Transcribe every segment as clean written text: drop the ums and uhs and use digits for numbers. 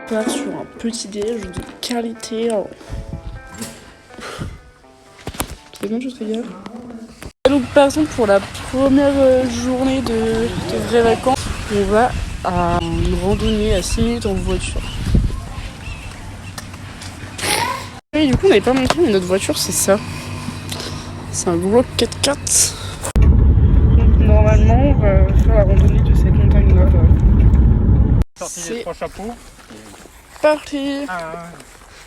part sur un petit déj de qualité. C'est bon, tu te régales. Donc par exemple pour la première journée de vraies vacances, on va à une randonnée à 6 minutes en voiture. Et du coup on n'avait pas montré, mais notre voiture c'est ça. C'est un gros 4x4. Donc normalement on va faire la randonnée de cette montagne là. Sorti les 3 chapeaux. Parti.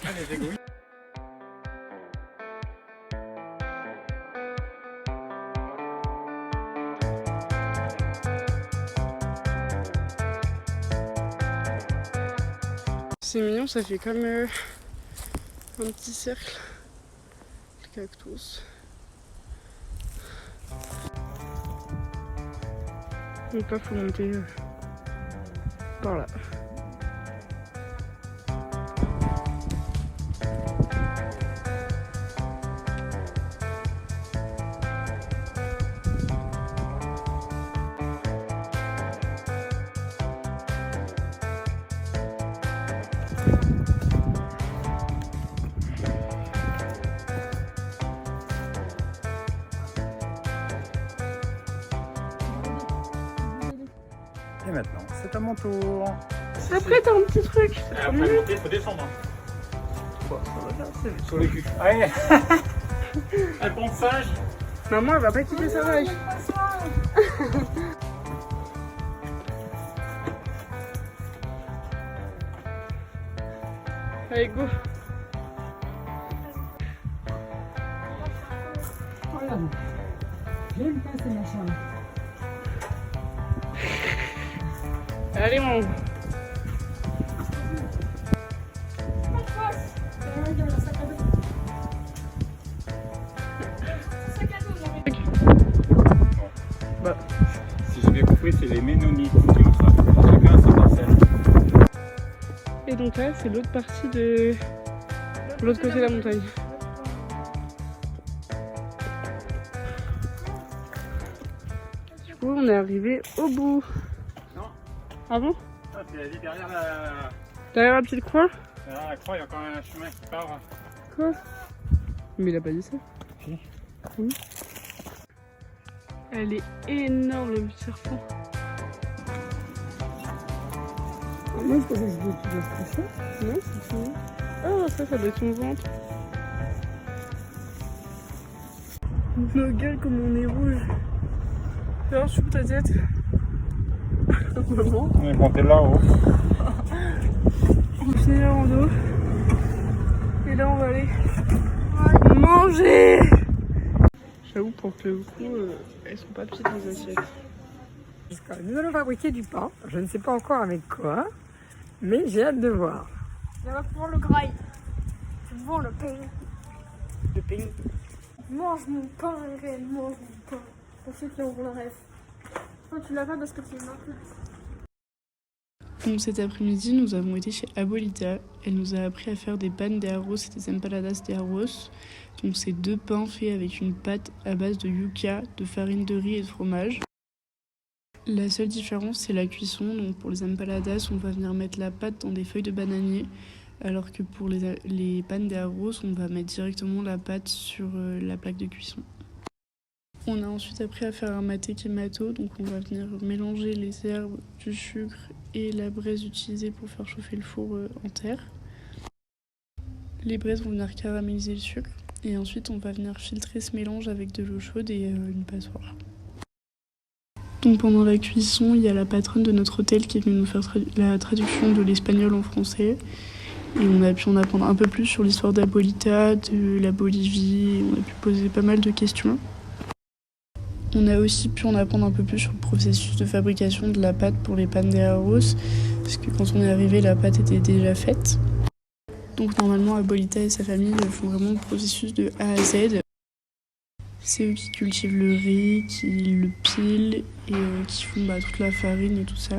Les égouilles. C'est mignon, ça fait comme un petit cercle. Le cactus. Donc là, faut monter par là. Et maintenant, c'est à mon tour. Après, t'as un petit truc. Après monter, il faut descendre. Sur les culs. Allez. Elle pompe sage. Maman, elle va pas quitter sa vache. Allez, go. J'aime pas ces machins. Allez, mon. Bah, si j'ai bien compris, c'est les Ménonites qui ont ça. Chacun sa parcelle. Et donc là, c'est l'autre partie de l'autre côté de la montagne. Du coup, on est arrivé au bout. Non. Ah bon? Ah, c'est derrière la... Derrière la petite croix? Derrière la croix, il y a quand même un chemin qui part. Quoi? Mais il a pas dit ça. Si. Oui. Elle est énorme, le petit serpent. Moi, je pensais que c'était tout ça. Non, c'est fini. Ah, ça doit être son ventre. Nos gueules, comme on est rouge. Alors, tu ta tête? Maman. On est monté là-haut. On finit la rando. Et là, on va aller manger. J'avoue, pour que le coup, elles sont pas petites les assiettes. Nous allons fabriquer du pain. Je ne sais pas encore avec quoi, mais j'ai hâte de voir. On va prendre le grail. Tu vends le pain. Le pain. Mange mon pain, Irène, mange mon pain. Pour ceux qui auront le rêve. Toi, tu l'as pas parce que tu es maintenant. Donc cet après-midi, nous avons été chez Abuelita. Elle nous a appris à faire des panes de arroz et des empanadas de arroz. Donc c'est 2 pains faits avec une pâte à base de yuca, de farine de riz et de fromage. La seule différence, c'est la cuisson. Donc pour les empanadas, on va venir mettre la pâte dans des feuilles de bananier, alors que pour les panes de arroz, on va mettre directement la pâte sur la plaque de cuisson. On a ensuite appris à faire un mate kemato, donc on va venir mélanger les herbes, du sucre et la braise utilisée pour faire chauffer le four en terre. Les braises vont venir caraméliser le sucre et ensuite on va venir filtrer ce mélange avec de l'eau chaude et une passoire. Donc pendant la cuisson, il y a la patronne de notre hôtel qui est venue nous faire la traduction de l'espagnol en français. Et on a pu en apprendre un peu plus sur l'histoire d'Abuelita, de la Bolivie, on a pu poser pas mal de questions. On a aussi pu en apprendre un peu plus sur le processus de fabrication de la pâte pour les panes de arroz, parce que quand on est arrivé, la pâte était déjà faite. Donc normalement, Abuelita et sa famille font vraiment le processus de A à Z. C'est eux qui cultivent le riz, qui le pilent et qui font toute la farine et tout ça.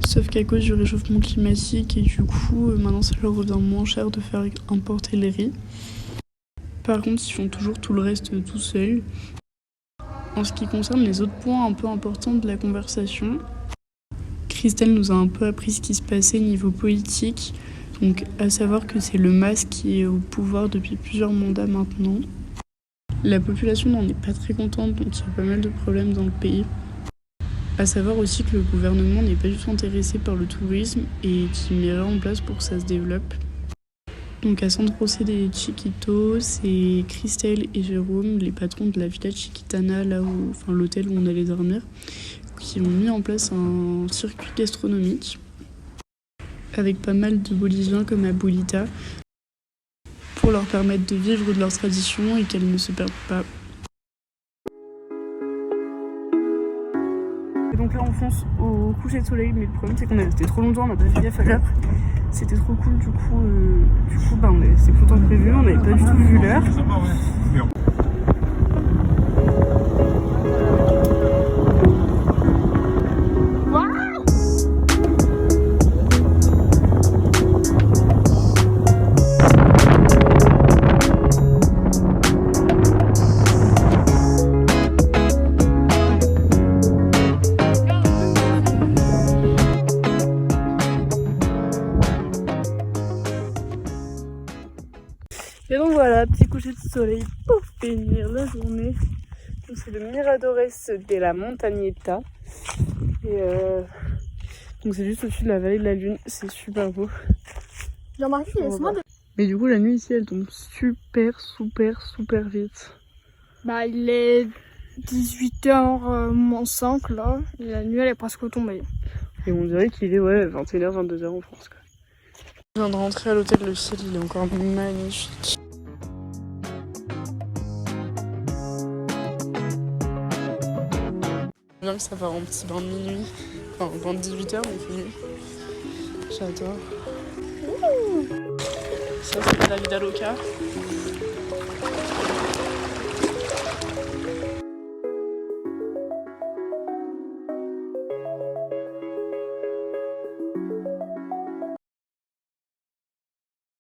Sauf qu'à cause du réchauffement climatique et du coup, maintenant ça leur revient moins cher de faire importer le riz. Par contre, ils font toujours tout le reste tout seuls. En ce qui concerne les autres points un peu importants de la conversation, Christelle nous a un peu appris ce qui se passait niveau politique. Donc, à savoir que c'est le MAS qui est au pouvoir depuis plusieurs mandats maintenant. La population n'en est pas très contente, donc il y a pas mal de problèmes dans le pays. À savoir aussi que le gouvernement n'est pas du tout intéressé par le tourisme et qu'il met rien en place pour que ça se développe. Donc à San José de Chiquito, c'est Christelle et Jérôme, les patrons de la Villa Chiquitana, là où, enfin l'hôtel où on allait dormir, qui ont mis en place un circuit gastronomique avec pas mal de Boliviens comme Abuelita pour leur permettre de vivre de leurs traditions et qu'elles ne se perdent pas. Et donc là on fonce au coucher de soleil, mais le problème c'est qu'on est resté trop longtemps, on n'a pas fait gaffe à l'heure. C'était trop cool, du coup on est resté plus longtemps que prévu, on n'avait pas du tout vu l'heure. Et donc voilà, petit coucher de soleil pour finir la journée. Donc c'est le Miradores de la Montañeta. Et donc c'est juste au-dessus de la vallée de la Lune, c'est super beau. Jean-Marie, laisse-moi de... Mais du coup la nuit ici elle tombe super vite. Bah il est 18h moins 5 là, et la nuit elle est presque tombée. Et on dirait qu'il est 21h, 22h en France quoi. Je viens de rentrer à l'hôtel, le ciel il est encore magnifique. Bien que ça part en petit bain de minuit, enfin en bain de 18h mais il fait nuit. J'adore. Ça c'est la Vida Loca.